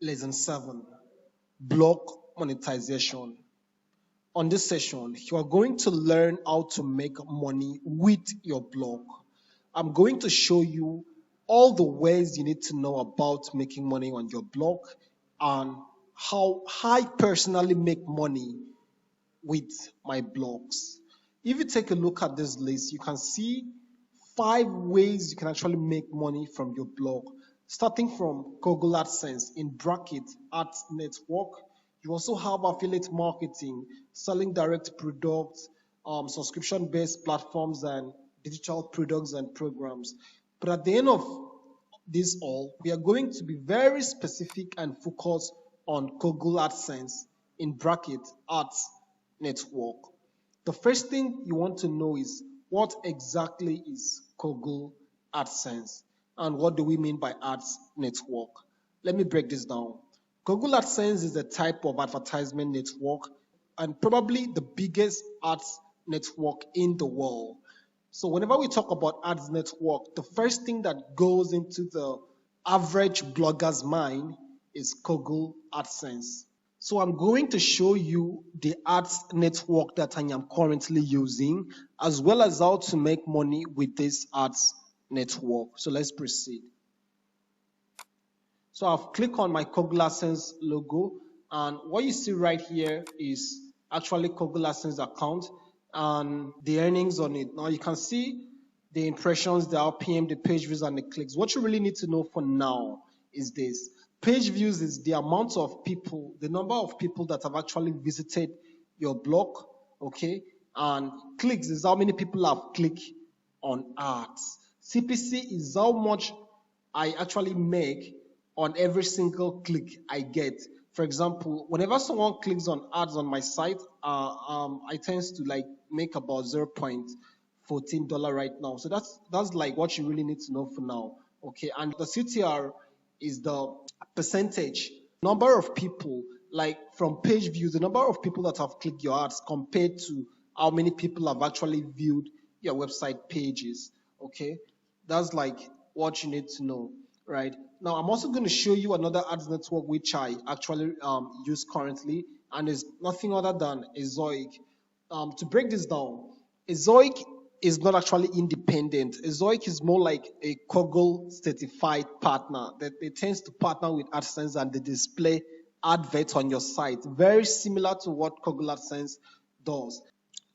Lesson 7, Blog Monetization. On this session, you are going to learn how to make money with your blog. I'm going to show you all the ways you need to know about making money on your blog and how I personally make money with my blogs. If you take a look at this list, you can see 5 ways you can actually make money from your blog. Starting from Google AdSense in bracket ads network. You also have affiliate marketing, selling direct products, subscription-based platforms, and digital products and programs. But at the end of this all, we are going to be very specific and focus on Google AdSense in bracket ads network. The first thing you want to know is what exactly is Google AdSense and what do we mean by ads network? Let me break this down. Google AdSense is a type of advertisement network and probably the biggest ads network in the world. So whenever we talk about ads network, the first thing that goes into the average blogger's mind is Google AdSense. So I'm going to show you the ads network that I am currently using, as well as how to make money with this ads network. So let's proceed. So I've clicked on my Google AdSense logo, and what you see right here is actually Google AdSense account and the earnings on it. Now you can see the impressions, the RPM, the page views, and the clicks. What you really need to know for now is this. Page views is the amount of people, the number of people that have actually visited your blog, okay? And clicks is how many people have clicked on ads. CPC is how much I actually make on every single click I get. For example, whenever someone clicks on ads on my site, I tend to like make about $0.14 right now. So that's like what you really need to know for now. Okay, and the CTR is the percentage number of people, like from page views, the number of people that have clicked your ads compared to how many people have actually viewed your website pages. Okay, that's like what you need to know, right? Now I'm also going to show you another ads network which I actually use currently, and is nothing other than Ezoic. To break this down, Ezoic is not actually independent. Ezoic is more like a Google certified partner that they tends to partner with AdSense and they display adverts on your site, very similar to what Google AdSense does.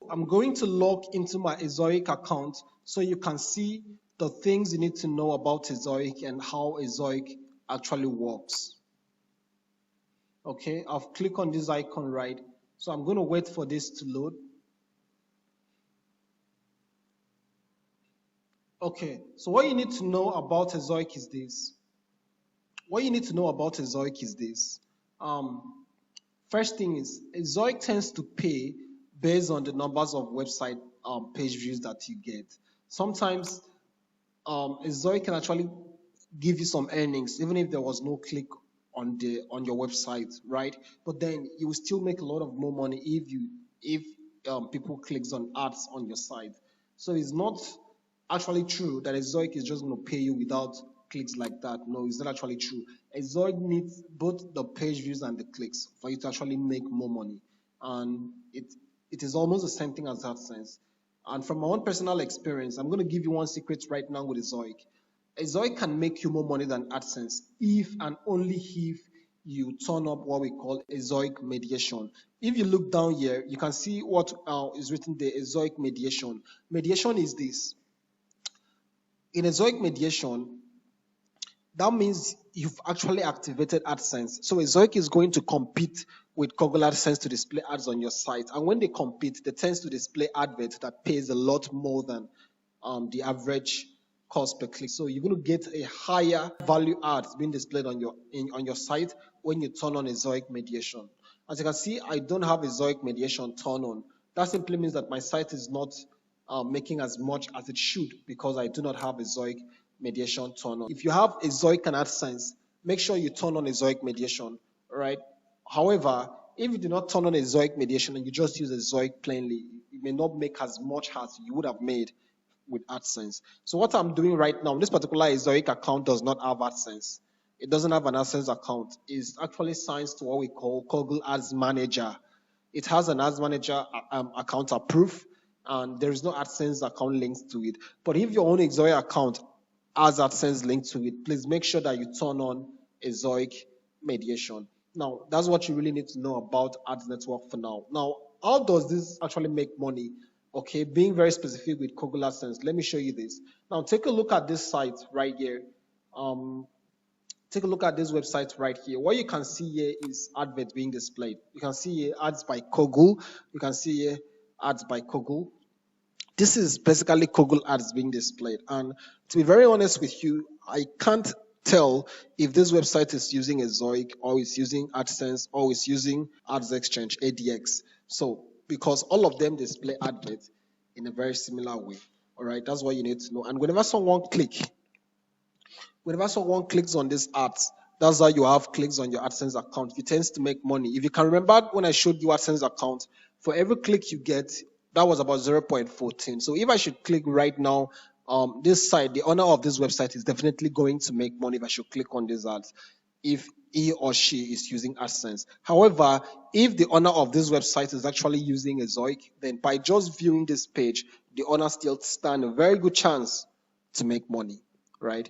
I'm going to log into my Ezoic account so you can see the things you need to know about Ezoic and how Ezoic actually works. Okay, I've clicked on this icon, right? So I'm going to wait for this to load. Okay, so what you need to know about Ezoic is this. What you need to know about Ezoic is this. First thing is, Ezoic tends to pay based on the numbers of website page views that you get. Sometimes Ezoic can actually give you some earnings, even if there was no click on your website, right? But then you will still make a lot of more money if people clicks on ads on your site. So it's not actually true that Ezoic is just going to pay you without clicks like that. No, it's not actually true. Ezoic needs both the page views and the clicks for you to actually make more money, and it is almost the same thing as AdSense. And from my own personal experience, I'm going to give you one secret right now with Ezoic. Ezoic can make you more money than AdSense if and only if you turn up what we call Ezoic mediation. If you look down here, you can see what is written there, Ezoic mediation. Mediation is this. In Ezoic mediation, that means you've actually activated AdSense. So Ezoic is going to compete with Google AdSense to display ads on your site. And when they compete, they tend to display adverts that pays a lot more than the average cost per click. So you're going to get a higher value ads being displayed on your site when you turn on Ezoic mediation. As you can see, I don't have Ezoic mediation turned on. That simply means that my site is not making as much as it should because I do not have Ezoic mediation turned on. If you have Ezoic and AdSense, make sure you turn on Ezoic mediation, right? However, if you do not turn on Ezoic mediation and you just use Ezoic plainly, you may not make as much as you would have made with AdSense. So what I'm doing right now, this particular Ezoic account does not have AdSense. It doesn't have an AdSense account. It's actually signs to what we call Google Ads Manager. It has an Ads Manager account approved, and there is no AdSense account linked to it. But if your own Exoic account has AdSense linked to it, please make sure that you turn on Exoic mediation. Now, that's what you really need to know about Ads Network for now. Now, how does this actually make money? Okay, being very specific with Google AdSense, let me show you this. Now, take a look at this site right here. Take a look at this website right here. What you can see here is adverts being displayed. You can see here ads by Google. You can see here ads by Google. This is basically Google ads being displayed. And to be very honest with you, I can't tell if this website is using Exoic or is using AdSense or is using Ads Exchange, ADX. So, because all of them display adverts in a very similar way. All right, that's what you need to know. And whenever someone clicks on this ads, that's how you have clicks on your AdSense account. You tend to make money. If you can remember when I showed you AdSense account, for every click you get, that was about 0.14. So if I should click right now, this site, the owner of this website is definitely going to make money if I should click on these ads, if he or she is using AdSense. However, if the owner of this website is actually using Exoic, then by just viewing this page, the owner still stand a very good chance to make money, right?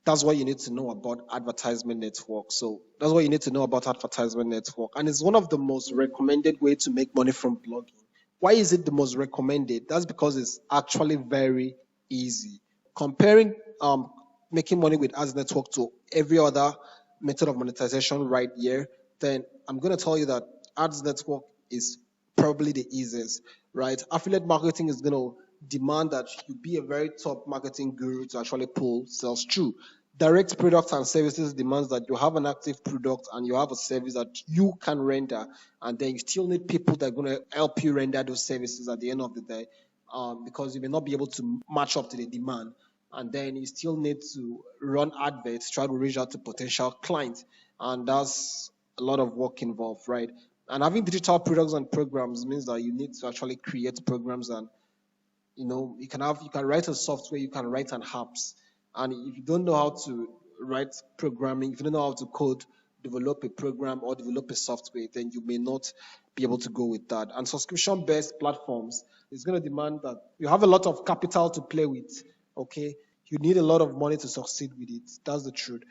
That's what you need to know about advertisement network. So that's what you need to know about advertisement network. And it's one of the most recommended way to make money from blogging. Why is it the most recommended? That's because it's actually very easy. Comparing making money with ads network to every other method of monetization right here, then I'm going to tell you that ads network is probably the easiest, right? Affiliate marketing is going to demand that you be a very top marketing guru to actually pull sales through. Direct products and services demands that you have an active product and you have a service that you can render, and then you still need people that are going to help you render those services at the end of the day, because you may not be able to match up to the demand, and then you still need to run adverts, try to reach out to potential clients, and that's a lot of work involved, right? And having digital products and programs means that you need to actually create programs, and you can write a software, you can write an apps, and if you don't know how to write programming, if you don't know how to code, develop a program or develop a software, then you may not be able to go with that. And subscription based platforms is going to demand that you have a lot of capital to play with. Okay, you need a lot of money to succeed with it. That's the truth,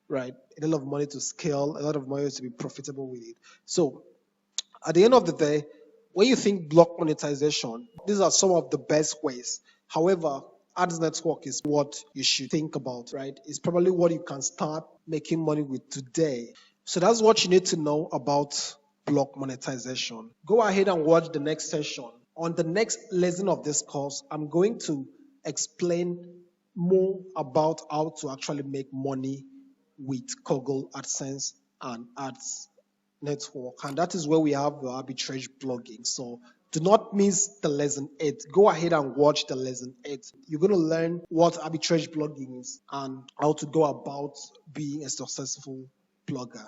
right? A lot of money to scale, a lot of money to be profitable with it. So at the end of the day, when you think block monetization, these are some of the best ways. However, ads network is what you should think about, right? It's probably what you can start making money with today. So that's what you need to know about block monetization. Go ahead and watch the next session. On the next lesson of this course, I'm going to explain more about how to actually make money with Google AdSense and ads network, and that is where we have the arbitrage blogging. So do not miss the lesson 8. Go ahead and watch the lesson 8. You're going to learn what arbitrage blogging is and how to go about being a successful blogger.